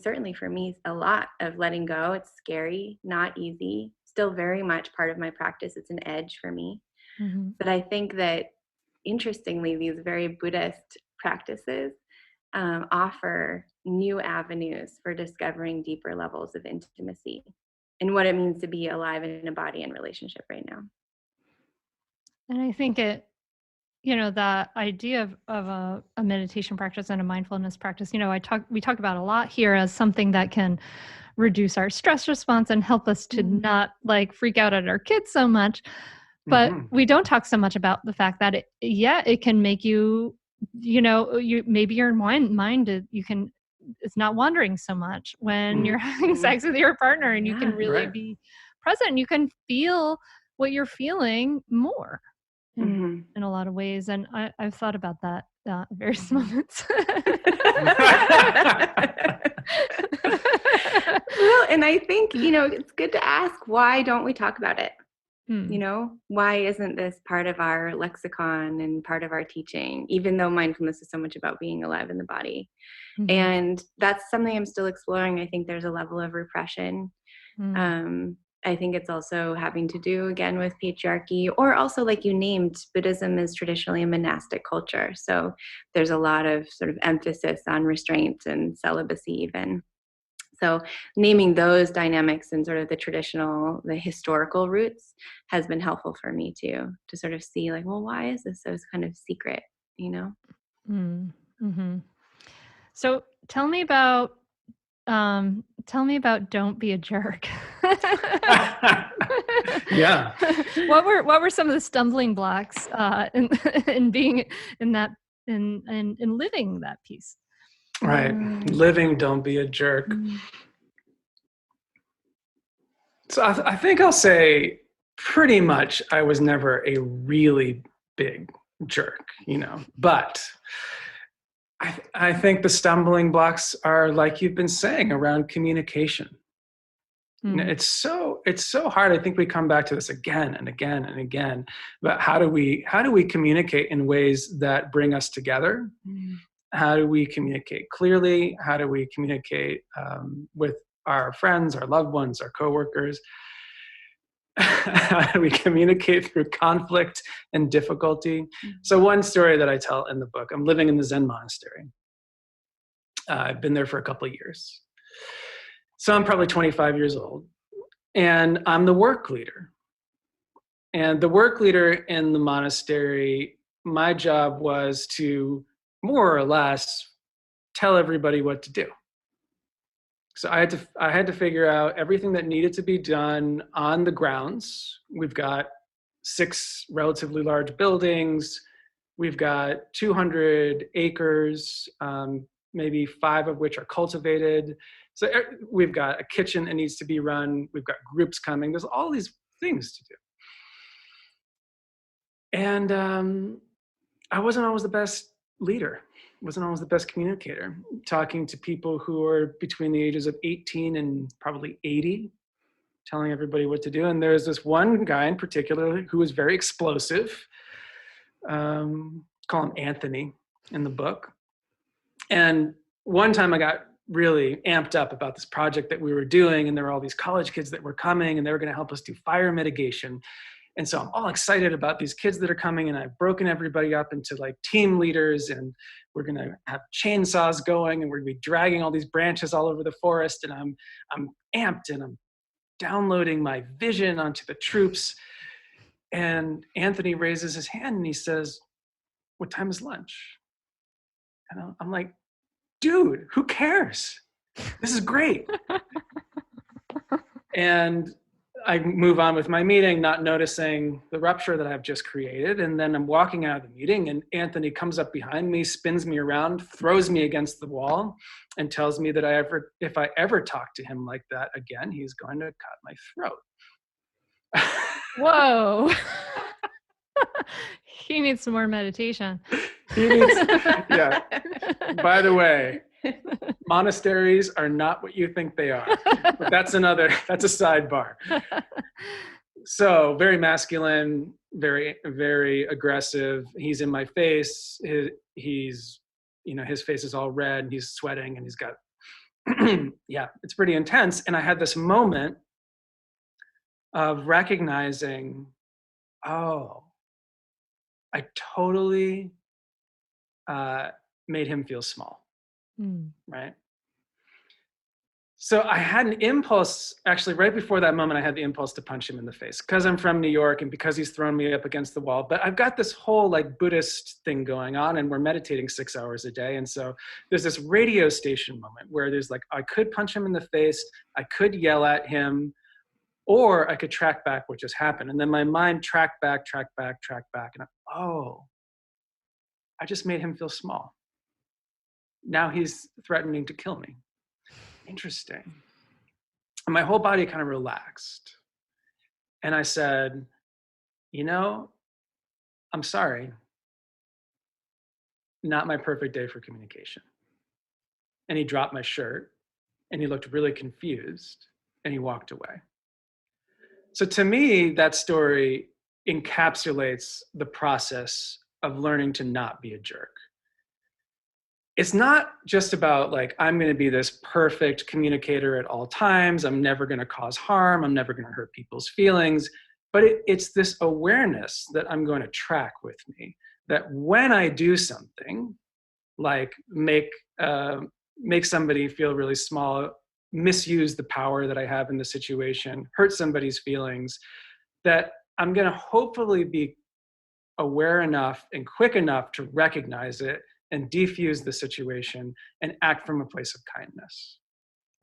certainly for me, a lot of letting go. It's scary, not easy, still very much part of my practice. It's an edge for me. Mm-hmm. But I think that, interestingly, these very Buddhist practices offer new avenues for discovering deeper levels of intimacy and what it means to be alive in a body and relationship right now. And I think the idea of a meditation practice and a mindfulness practice, we talk about a lot here as something that can reduce our stress response and help us to not like freak out at our kids so much. But we don't talk so much about the fact that it can make you, maybe your mind it's not wandering so much when you're having sex with your partner, and you can really be present. You can feel what you're feeling more in a lot of ways. And I've thought about that at various moments. Well, and I think, it's good to ask, why don't we talk about it? Why isn't this part of our lexicon and part of our teaching, even though mindfulness is so much about being alive in the body? Mm-hmm. And that's something I'm still exploring. I think there's a level of repression. I think it's also having to do, again, with patriarchy, or also, like you named, Buddhism is traditionally a monastic culture. So there's a lot of sort of emphasis on restraint and celibacy even. So naming those dynamics and sort of the historical roots has been helpful for me too, to sort of see like, well, why is this so kind of secret, Mm-hmm. So tell me about Don't Be a Jerk. Yeah. What were some of the stumbling blocks in being in that in living that piece? Right. Living Don't Be a Jerk. So I think I'll say pretty much I was never a really big jerk, but I think the stumbling blocks are, like you've been saying, around communication. It's so hard. I think we come back to this again and again and again, but how do we communicate in ways that bring us together? How do we communicate clearly? How do we communicate with our friends, our loved ones, our coworkers? How do we communicate through conflict and difficulty? So one story that I tell in the book, I'm living in the Zen monastery. I've been there for a couple of years. So I'm probably 25 years old, and I'm the work leader. And the work leader in the monastery, my job was to more or less tell everybody what to do. So I had to figure out everything that needed to be done on the grounds. We've got 6 relatively large buildings. We've got 200 acres, maybe 5 of which are cultivated. So we've got a kitchen that needs to be run. We've got groups coming. There's all these things to do. And I wasn't always the best leader, wasn't always the best communicator, talking to people who are between the ages of 18 and probably 80, telling everybody what to do. And there's this one guy in particular who was very explosive. Call him Anthony in the book. And one time I got really amped up about this project that we were doing, and there were all these college kids that were coming, and they were going to help us do fire mitigation. And so I'm all excited about these kids that are coming, and I've broken everybody up into like team leaders, and we're going to have chainsaws going, and we're going to be dragging all these branches all over the forest. And I'm amped, and I'm downloading my vision onto the troops. And Anthony raises his hand and he says, "What time is lunch?" And I'm like, "Dude, who cares? This is great." And I move on with my meeting, not noticing the rupture that I've just created. And then I'm walking out of the meeting, and Anthony comes up behind me, spins me around, throws me against the wall, and tells me that if I ever talk to him like that again, he's going to cut my throat. Whoa. He needs some more meditation. Yeah. By the way, monasteries are not what you think they are. But that's a sidebar. So very masculine, very, very aggressive. He's in my face. His face is all red, and he's sweating, and he's got, yeah, it's pretty intense. And I had this moment of recognizing, oh, I totally made him feel small, right? So I had an impulse, actually right before that moment, I had the impulse to punch him in the face because I'm from New York and because he's thrown me up against the wall. But I've got this whole like Buddhist thing going on, and we're meditating 6 hours a day. And so there's this radio station moment where there's like, I could punch him in the face, I could yell at him, or I could track back what just happened. And then my mind tracked back. And I just made him feel small. Now he's threatening to kill me. Interesting. And my whole body kind of relaxed. And I said, I'm sorry. Not my perfect day for communication. And he dropped my shirt, and he looked really confused, and he walked away. So to me, that story encapsulates the process of learning to not be a jerk. It's not just about like, I'm going to be this perfect communicator at all times. I'm never going to cause harm. I'm never going to hurt people's feelings. But it's this awareness that I'm going to track with me, that when I do something like make somebody feel really small, misuse the power that I have in the situation, hurt somebody's feelings, that I'm going to hopefully be aware enough and quick enough to recognize it and defuse the situation and act from a place of kindness.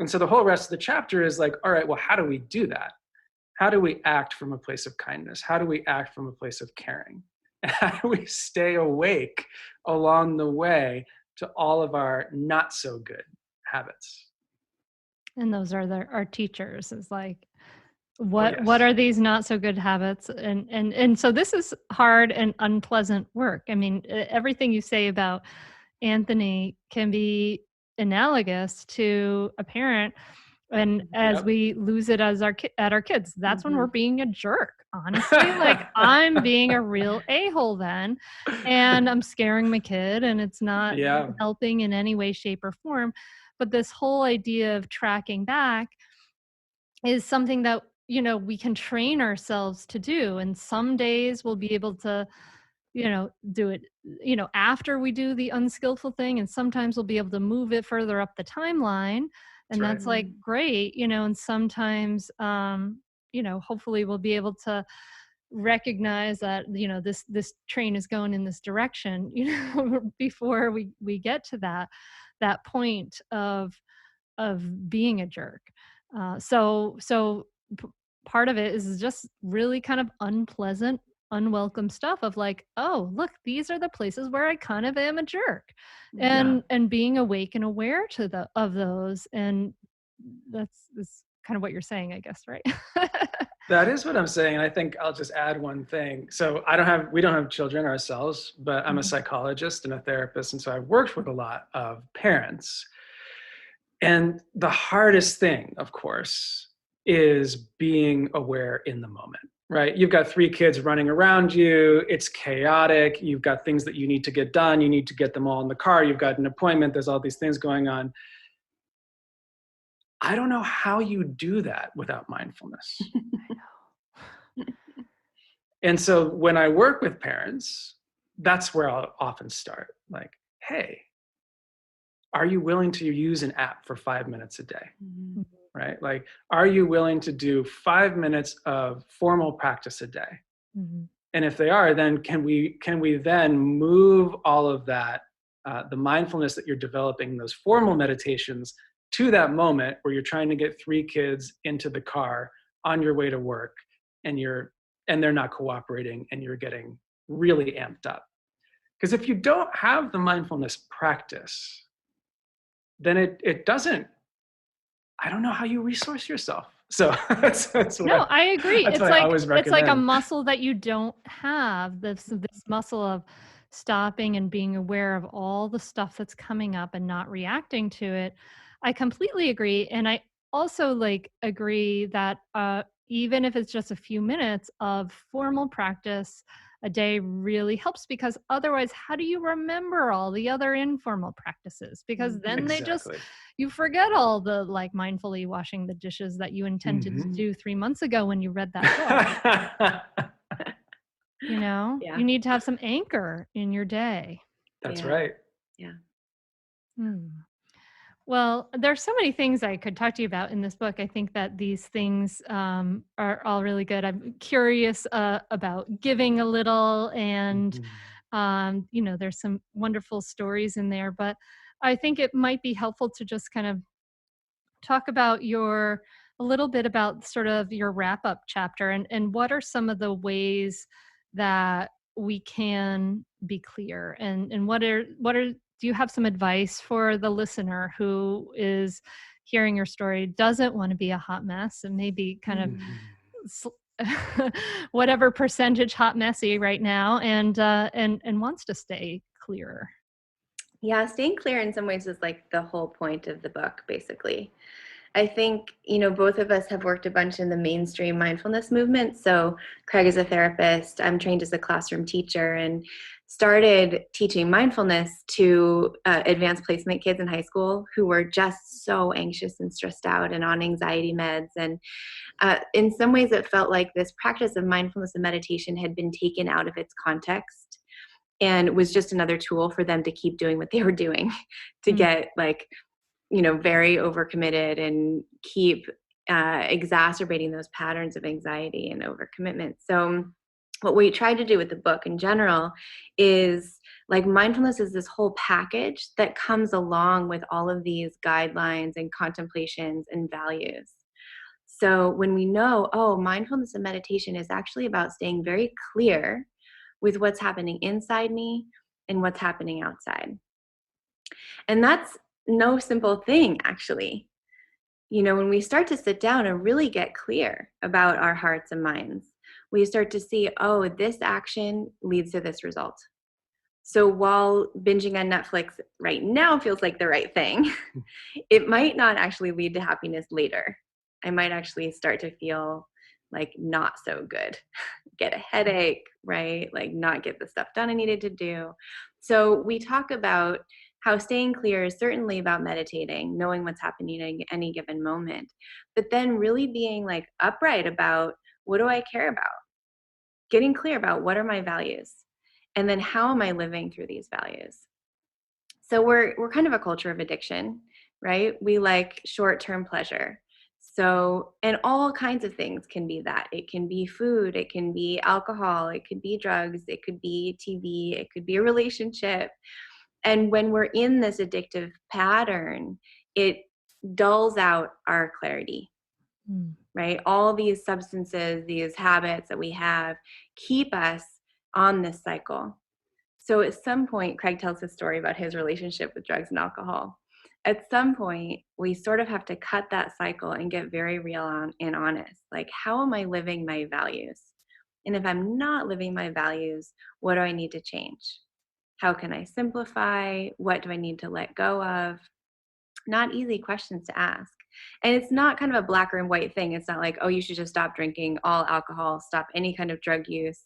And so the whole rest of the chapter is like, all right, well, how do we do that? How do we act from a place of kindness? How do we act from a place of caring? And how do we stay awake along the way to all of our not so good habits? And those are our teachers. Is like, what are these not so good habits? And so this is hard and unpleasant work. I mean, everything you say about Anthony can be analogous to a parent. And as we lose it as at our kids, that's when we're being a jerk. Honestly, like I'm being a real a-hole then, and I'm scaring my kid, and it's not helping in any way, shape, or form. But this whole idea of tracking back is something that, we can train ourselves to do. And some days we'll be able to, do it, after we do the unskillful thing. And sometimes we'll be able to move it further up the timeline. And that's like great, and sometimes, hopefully we'll be able to recognize that, this train is going in this direction, before we get to that point of being a jerk. So part of it is just really kind of unpleasant, unwelcome stuff of like, oh, look, these are the places where I kind of am a jerk, and being awake and aware of those. And that's kind of what you're saying, I guess, right? That is what I'm saying. And I think I'll just add one thing. So we don't have children ourselves, but I'm a psychologist and a therapist. And so I've worked with a lot of parents. And the hardest thing, of course, is being aware in the moment, right? You've got 3 kids running around you. It's chaotic. You've got things that you need to get done. You need to get them all in the car. You've got an appointment. There's all these things going on. I don't know how you do that without mindfulness. And so when I work with parents, that's where I'll often start. Like, hey, are you willing to use an app for 5 minutes a day? Right? Like, are you willing to do 5 minutes of formal practice a day? And if they are, then can we then move all of that, the mindfulness that you're developing, those formal meditations, to that moment where you're trying to get 3 kids into the car on your way to work, and they're not cooperating, and you're getting really amped up. Because if you don't have the mindfulness practice, then it doesn't, I don't know how you resource yourself. So that's what I agree. That's what I always recommend. It's like a muscle that you don't have, this muscle of stopping and being aware of all the stuff that's coming up and not reacting to it. I completely agree. And I also agree that even if it's just a few minutes of formal practice a day really helps, because otherwise, how do you remember all the other informal practices? Because then you forget all the mindfully washing the dishes that you intended to do 3 months ago when you read that book. You need to have some anchor in your day. That's right. Yeah. Well, there's so many things I could talk to you about in this book. I think that these things are all really good. I'm curious about giving a little, and there's some wonderful stories in there. But I think it might be helpful to just kind of talk about a little bit about sort of your wrap-up chapter, and what are some of the ways that we can be clear, and what are do you have some advice for the listener who is hearing your story, doesn't want to be a hot mess, and maybe kind of whatever percentage hot messy right now, and wants to stay clearer? Yeah, staying clear in some ways is the whole point of the book, basically. I think, both of us have worked a bunch in the mainstream mindfulness movement. So Craig is a therapist. I'm trained as a classroom teacher, and started teaching mindfulness to advanced placement kids in high school who were just so anxious and stressed out and on anxiety meds. And in some ways, it felt like this practice of mindfulness and meditation had been taken out of its context and was just another tool for them to keep doing what they were doing, to get very overcommitted and keep exacerbating those patterns of anxiety and overcommitment. So what we tried to do with the book in general is mindfulness is this whole package that comes along with all of these guidelines and contemplations and values. So when we know, mindfulness and meditation is actually about staying very clear with what's happening inside me and what's happening outside. And that's no simple thing, actually. When we start to sit down and really get clear about our hearts and minds, we start to see, this action leads to this result. So while binging on Netflix right now feels like the right thing, it might not actually lead to happiness later. I might actually start to feel not so good, get a headache, right? Not get the stuff done I needed to do. So we talk about how staying clear is certainly about meditating, knowing what's happening at any given moment, but then really being upright about, what do I care about? Getting clear about, what are my values? And then how am I living through these values? So we're kind of a culture of addiction, right? We like short-term pleasure. So, and all kinds of things can be that. It can be food, it can be alcohol, it could be drugs, it could be TV, it could be a relationship. And when we're in this addictive pattern, it dulls out our clarity, right? All these substances, these habits that we have keep us on this cycle. So at some point, Craig tells his story about his relationship with drugs and alcohol. at some point, we sort of have to cut that cycle and get very real and honest. Like, how am I living my values? And if I'm not living my values, what do I need to change? How can I simplify? What do I need to let go of? Not easy questions to ask. And it's not kind of a black or white thing. It's not like, oh, you should just stop drinking all alcohol, stop any kind of drug use.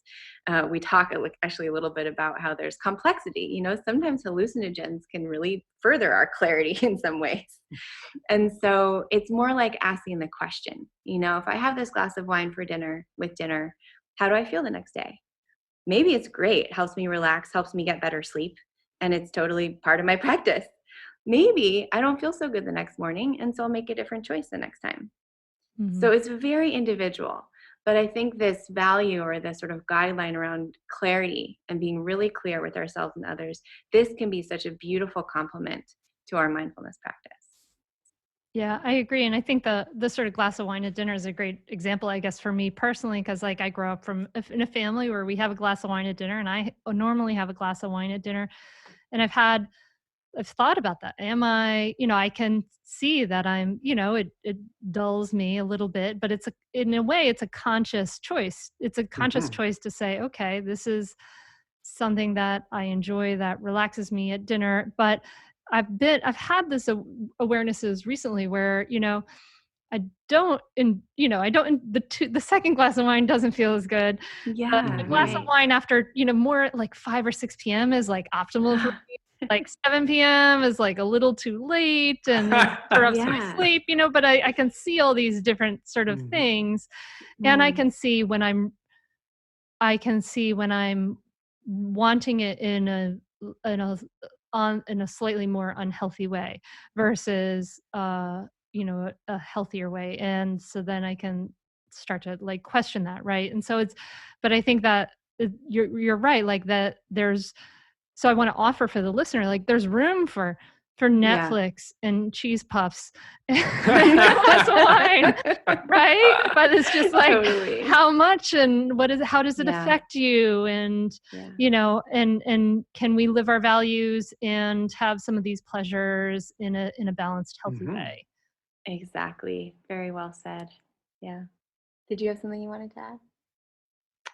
We talk actually a little bit about how there's complexity. You know, sometimes hallucinogens can really further our clarity in some ways. And so it's more like asking the question, you know, if I have this glass of wine for dinner, how do I feel the next day? Maybe it's great, helps me relax, helps me get better sleep, and it's totally part of my practice. Maybe I don't feel so good the next morning, and so I'll make a different choice the next time. Mm-hmm. So it's very individual. But I think this value or this sort of guideline around clarity and being really clear with ourselves and others, this can be such a beautiful complement to our mindfulness practice. Yeah, I agree. And I think the sort of glass of wine at dinner is a great example, I guess, for me personally, because like I grew up in a family where we have a glass of wine at dinner, and I normally have a glass of wine at dinner. And I've thought about that. Am I, I can see that I'm, it dulls me a little bit, but in a way, it's a conscious choice. It's a conscious choice to say, okay, this is something that I enjoy, that relaxes me at dinner. But I've had this awarenesses recently where, the second glass of wine doesn't feel as good. Yeah. The glass of wine after, more like 5 or 6 p.m. is like optimal for me. Like 7 p.m. is like a little too late and interrupts my sleep, but I can see all these different sort of things. And I can see when I'm wanting it in a slightly more unhealthy way versus, a healthier way. And so then I can start to like question that. Right. And so but I think that you're right. Like that so I want to offer for the listener, like there's room for Netflix and cheese puffs and glass of wine, right? But it's just like totally. How much and how does it affect you? And, and can we live our values and have some of these pleasures in a balanced, healthy way? Exactly. Very well said. Yeah. Did you have something you wanted to add?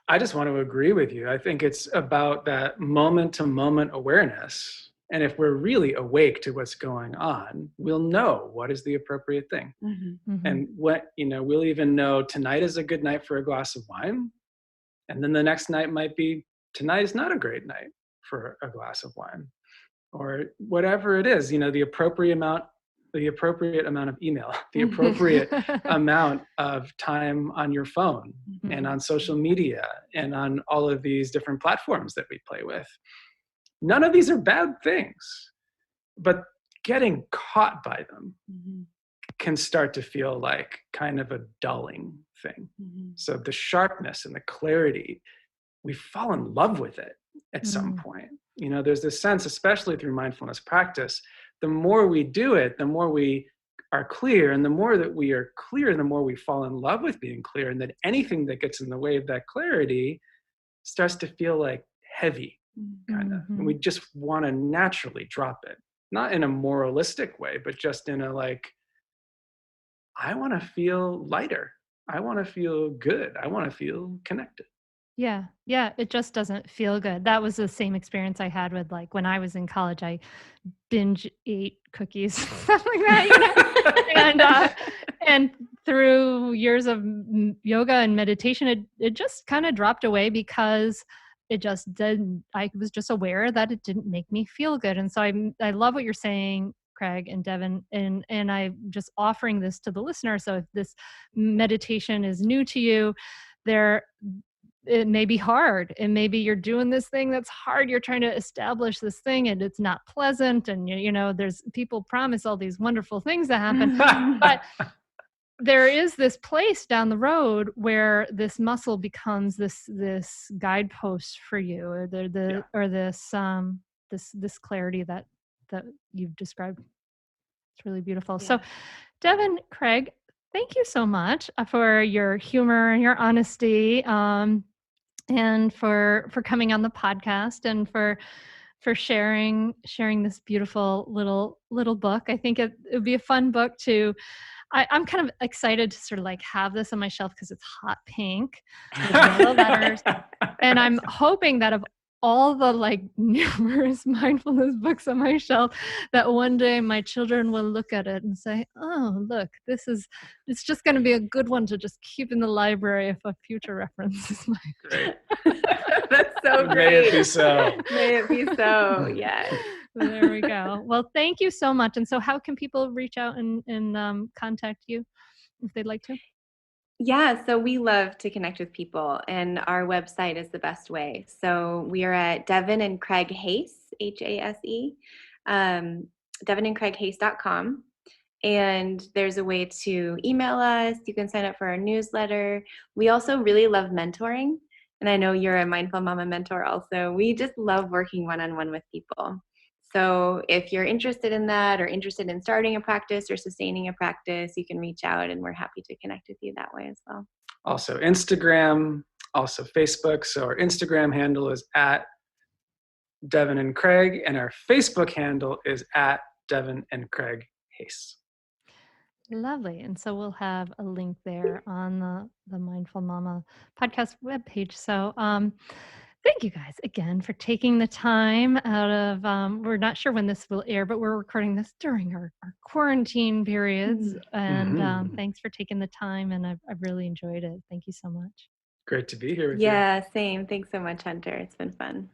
I just want to agree with you. I think it's about that moment-to-moment awareness. And if we're really awake to what's going on, we'll know what is the appropriate thing. And we'll even know tonight is a good night for a glass of wine. And then the next night might be, tonight is not a great night for a glass of wine. Or whatever it is, the appropriate amount of email, the appropriate amount of time on your phone and on social media and on all of these different platforms that we play with. None of these are bad things, but getting caught by them can start to feel like kind of a dulling thing. So the sharpness and the clarity, we fall in love with it at some point. There's this sense, especially through mindfulness practice, the more we do it, the more we are clear. And the more that we are clear, the more we fall in love with being clear. And that anything that gets in the way of that clarity starts to feel like heavy, kind of. And we just want to naturally drop it. Not in a moralistic way, but just in a like, I want to feel lighter. I want to feel good. I want to feel connected. Yeah. It just doesn't feel good. That was the same experience I had with like when I was in college, I binge ate cookies, stuff like that, and through years of yoga and meditation, it just kind of dropped away because it just didn't, I was just aware that it didn't make me feel good. And so I love what you're saying, Craig and Devon, and I'm just offering this to the listener. So if this meditation is new to you, it may be hard, and maybe you're doing this thing that's hard. You're trying to establish this thing and it's not pleasant. And, there's people promise all these wonderful things that happen, but there is this place down the road where this muscle becomes this guidepost for you, or this clarity that you've described. It's really beautiful. Yeah. So Devon, Craig, thank you so much for your humor and your honesty. And for coming on the podcast and for for sharing this beautiful little book. I think it would be a fun book to. I'm kind of excited to sort of like have this on my shelf because it's hot pink with yellow letters. And I'm hoping that of all the like numerous mindfulness books on my shelf, that one day my children will look at it and say, oh, look, it's just going to be a good one to just keep in the library for future references. Great. That's so great. May it be so. May it be so. Yes. There we go. Well, thank you so much. And so how can people reach out and contact you if they'd like to? Yeah, so we love to connect with people, and our website is the best way. So we are at Devon and Craig Hase, Hase, devonandcraighase.com. And there's a way to email us. You can sign up for our newsletter. We also really love mentoring. And I know you're a Mindful Mama mentor also. We just love working one-on-one with people. So if you're interested in that or interested in starting a practice or sustaining a practice, you can reach out and we're happy to connect with you that way as well. Also Instagram, also Facebook. So our Instagram handle is at Devon and Craig, and our Facebook handle is at Devon and Craig Hase. Lovely. And so we'll have a link there on the Mindful Mama podcast webpage. So thank you guys again for taking the time out of, we're not sure when this will air, but we're recording this during our quarantine periods. And thanks for taking the time. And I've really enjoyed it. Thank you so much. Great to be here with you. Yeah, same. Thanks so much, Hunter. It's been fun.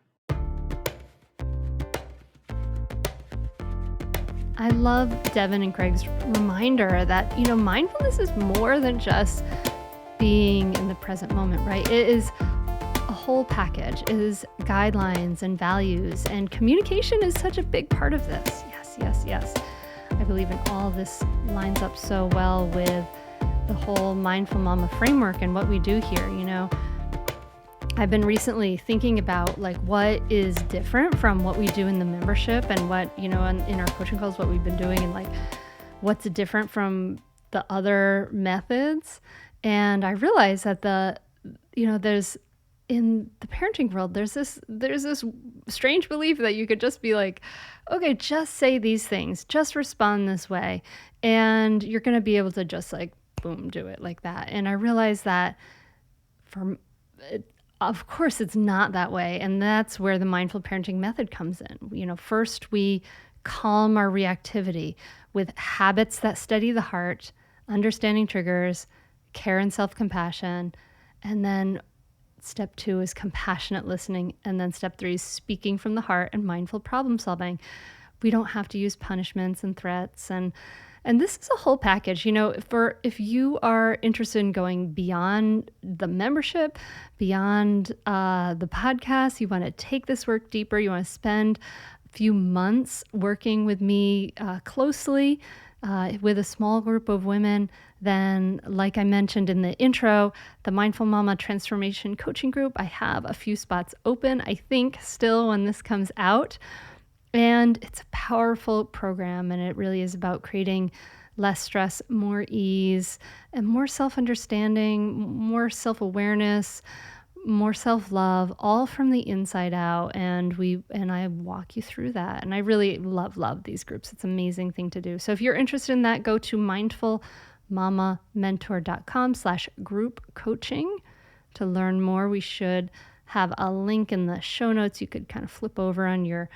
I love Devon and Craig's reminder that, mindfulness is more than just being in the present moment, right? It is a whole package. It is guidelines and values, and communication is such a big part of this. Yes. I believe in all this lines up so well with the whole Mindful Mama framework and what we do here. I've been recently thinking about like what is different from what we do in the membership and what, in our coaching calls, what we've been doing, and like what's different from the other methods. And I realized that there's in the parenting world, there's this strange belief that you could just be like, okay, just say these things, just respond this way, and you're going to be able to just like, boom, do it like that. And I realized that of course, it's not that way. And that's where the mindful parenting method comes in. First we calm our reactivity with habits that steady the heart, understanding triggers, care and self-compassion. And then step 2 is compassionate listening. And then step 3 is speaking from the heart and mindful problem solving. We don't have to use punishments and threats. And this is a whole package, if you are interested in going beyond the membership, beyond the podcast, you want to take this work deeper, you want to spend a few months working with me closely with a small group of women, then like I mentioned in the intro, the Mindful Mama Transformation Coaching Group, I have a few spots open, I think still when this comes out. And it's a powerful program, and it really is about creating less stress, more ease, and more self-understanding, more self-awareness, more self-love, all from the inside out. And I walk you through that. And I really love these groups. It's an amazing thing to do. So if you're interested in that, go to mindfulmamamentor.com/group coaching to learn more. We should have a link in the show notes. You could kind of flip over on your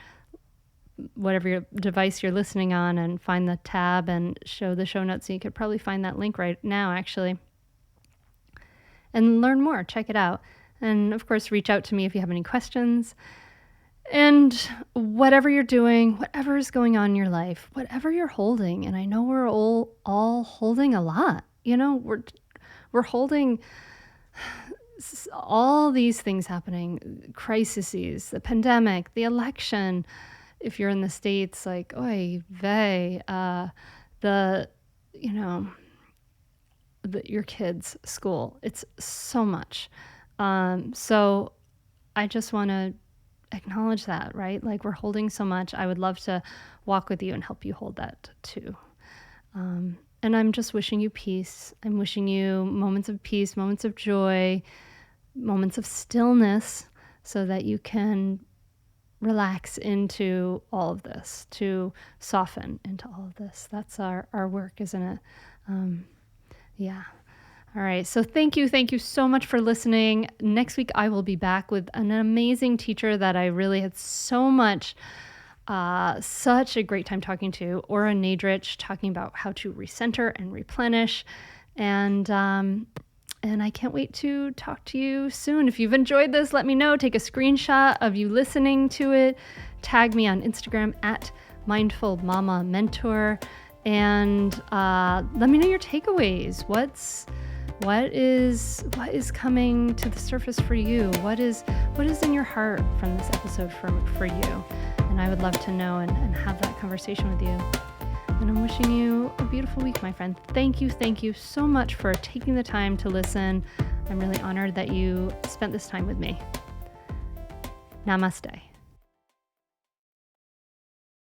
whatever your device you're listening on and find the tab and show the show notes. So you could probably find that link right now, actually, and learn more. Check it out. And of course, reach out to me if you have any questions. And whatever you're doing, whatever is going on in your life, whatever you're holding, and I know we're all holding a lot. We're holding all these things happening, crises, the pandemic, the election. If you're in the States, like, oy vey, your kids' school. It's so much. So I just want to acknowledge that, right? Like we're holding so much. I would love to walk with you and help you hold that too. And I'm just wishing you peace. I'm wishing you moments of peace, moments of joy, moments of stillness so that you can relax into all of this, to soften into all of this. That's our work, isn't it? Yeah. All right. So thank you so much for listening. Next week, I will be back with an amazing teacher that I really had such a great time talking to, Ora Nadrich, talking about how to recenter and replenish. And I can't wait to talk to you soon. If you've enjoyed this, let me know. Take a screenshot of you listening to it. Tag me on Instagram at Mindful Mama Mentor, and let me know your takeaways. What is coming to the surface for you? What is in your heart from this episode for you? And I would love to know and have that conversation with you. And I'm wishing you a beautiful week, my friend. Thank you so much for taking the time to listen. I'm really honored that you spent this time with me. Namaste.